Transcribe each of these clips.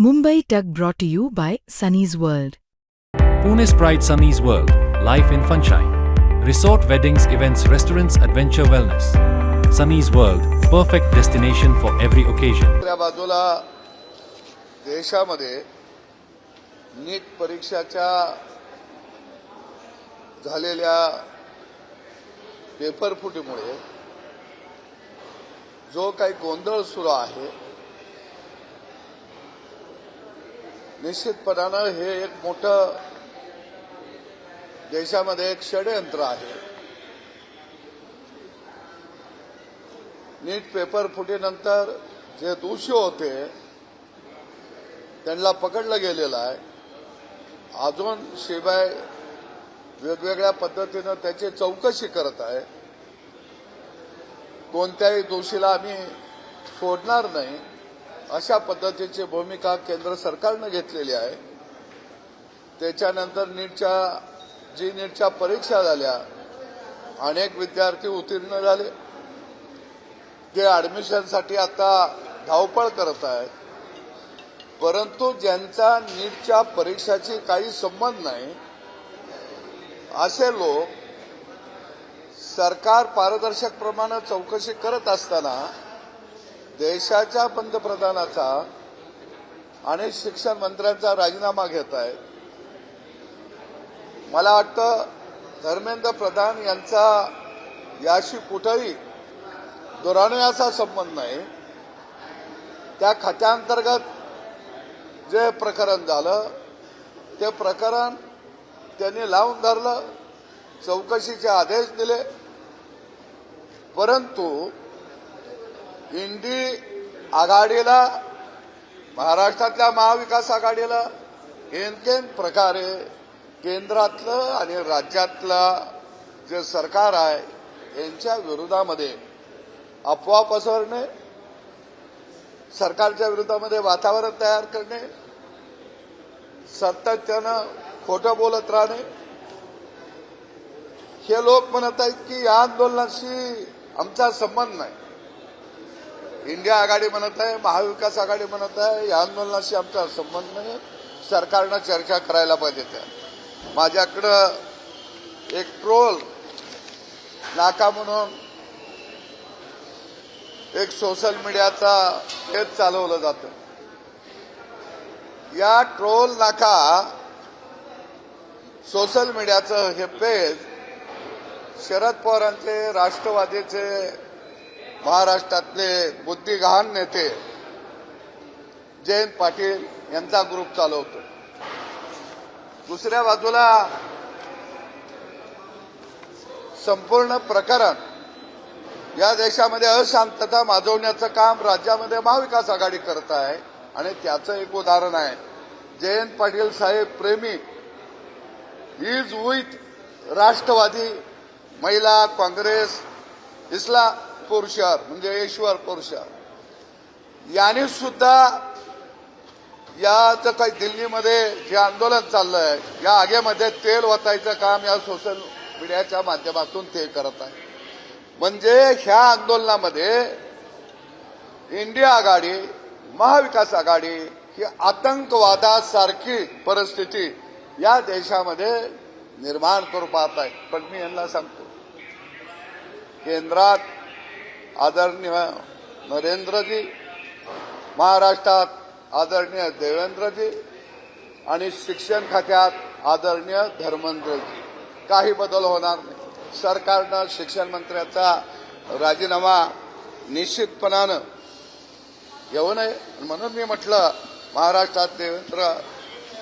Mumbai Tug brought to you by Sunny's World. Pune's Pride Sunny's World, life in funshine. Resort weddings, events, restaurants, adventure wellness. Sunny's World, perfect destination for every occasion. दुसऱ्या बाजूला देशामध्ये नीट परीक्षाच्या झालेल्या paper फुटीमुळे जो काही गोंधळ सुरू आहे, निश्चितपणानं हे एक मोठं देशामध्ये एक षडयंत्र आहे. नीट पेपर फुटीनंतर जे दोषी होते त्यांना पकडलं गेलेलं आहे. अजून शिवाय वेगवेगळ्या पद्धतीनं त्याची चौकशी करत आहे. कोणत्याही दोषीला आम्ही सोडणार नाही अशा पद्धतीची भूमिका केंद्र सरकारनं घेतलेली आहे. त्याच्यानंतर नीटच्या परीक्षा झाल्या, अनेक विद्यार्थी उत्तीर्ण झाले. ते ऍडमिशनसाठी आता धावपळ करत आहेत. परंतु ज्यांचा नीटच्या परीक्षाशी काही संबंध नाही असे लोक सरकार पारदर्शकप्रमाणे चौकशी करत असताना देशाच्या पंतप्रधानाचा आणि शिक्षण मंत्र्यांचा राजीनामा घेत आहेत. मला वाटतं धर्मेंद्र प्रधान यांचा याशी कुठेही दुरान्वयाचा संबंध नाही. त्या खात्याअंतर्गत जे प्रकरण झालं ते प्रकरण त्यांनी लावून धरलं, चौकशीचे आदेश दिले. परंतु इंडी आघाडीला, महाराष्ट्रातल्या महाविकास आघाडीला एनकेन प्रकारे केंद्रातलं आणि राज्यातलं जे सरकार आहे यांच्या विरोधामध्ये अफवा पसरणे, सरकारच्या विरोधामध्ये वातावरण तयार करणे, सातत्यानं खोटं बोलत राहणे. हे लोक म्हणत आहेत की या आंदोलनाशी आमचा संबंध नाही. इंडिया आघाडी म्हणत आहे, महाविकास आघाडी म्हणत आहे या आंदोलनाशी आमचा संबंध नाही, सरकारनं चर्चा करायला पाहिजे. त्या माझ्याकडं एक ट्रोल नाका म्हणून एक सोशल मीडियाचा पेज चालवलं जातं. या ट्रोल नाका सोशल मीडियाचं हे पेज शरद पवारांचे, राष्ट्रवादीचे, महाराष्ट्रातले बुद्धिगहान नेते जयंत पाटील यांचा ग्रुप चालवतो. दुसऱ्या बाजूला संपूर्ण प्रकरण या देशामध्ये अशांतता माजवण्याचं काम राज्यामध्ये महाविकास आघाडी करत आहे. आणि त्याचं एक उदाहरण आहे, जयंत पाटील साहेब प्रेमी इज विथ राष्ट्रवादी, महिला काँग्रेस, इस्लामपूर शहर म्हणजे ईश्वरपूर शहर यांनी सुद्धा याचं काही दिल्लीमध्ये जे आंदोलन चाललंय या आगीमध्ये तेल ओतायचं काम या सोशल मीडियाच्या माध्यमातून ते करत आहे. म्हणजे ह्या आंदोलनामध्ये इंडिया आघाडी, महाविकास आघाडी ही आतंकवादासारखी परिस्थिती या देशामध्ये निर्माण करू पाहत आहे. पण मी यांना सांगतो, केंद्रात आदरणीय नरेंद्रजी, महाराष्ट्रात आदरणीय देवेंद्रजी आणि शिक्षण खात्यात आदरणीय धर्मेंद्रजी, काही बदल होणार नाही. सरकारनं शिक्षण मंत्र्याचा राजीनामा निश्चितपणानं येऊ नये म्हणून मी म्हटलं, महाराष्ट्रात देवेंद्र,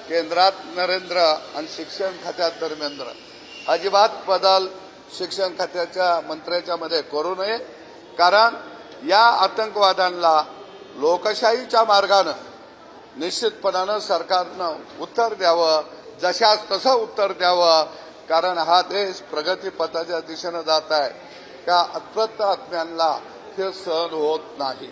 केंद्रात नरेंद्र आणि शिक्षण खात्यात धर्मेंद्र, अजिबात बदल शिक्षण खात्याच्या मंत्र्याच्या मध्ये करू नये. कारण या आतंकवाद्यांना लोकशाहीच्या मार्गानं निश्चितपणानं सरकारनं उत्तर द्यावं, जशास तसं उत्तर द्यावं. कारण हा देश प्रगतीपथाच्या दिशेनं जात आहे. त्या अप्रत्य आत्म्यांना हे सहन होत नाही.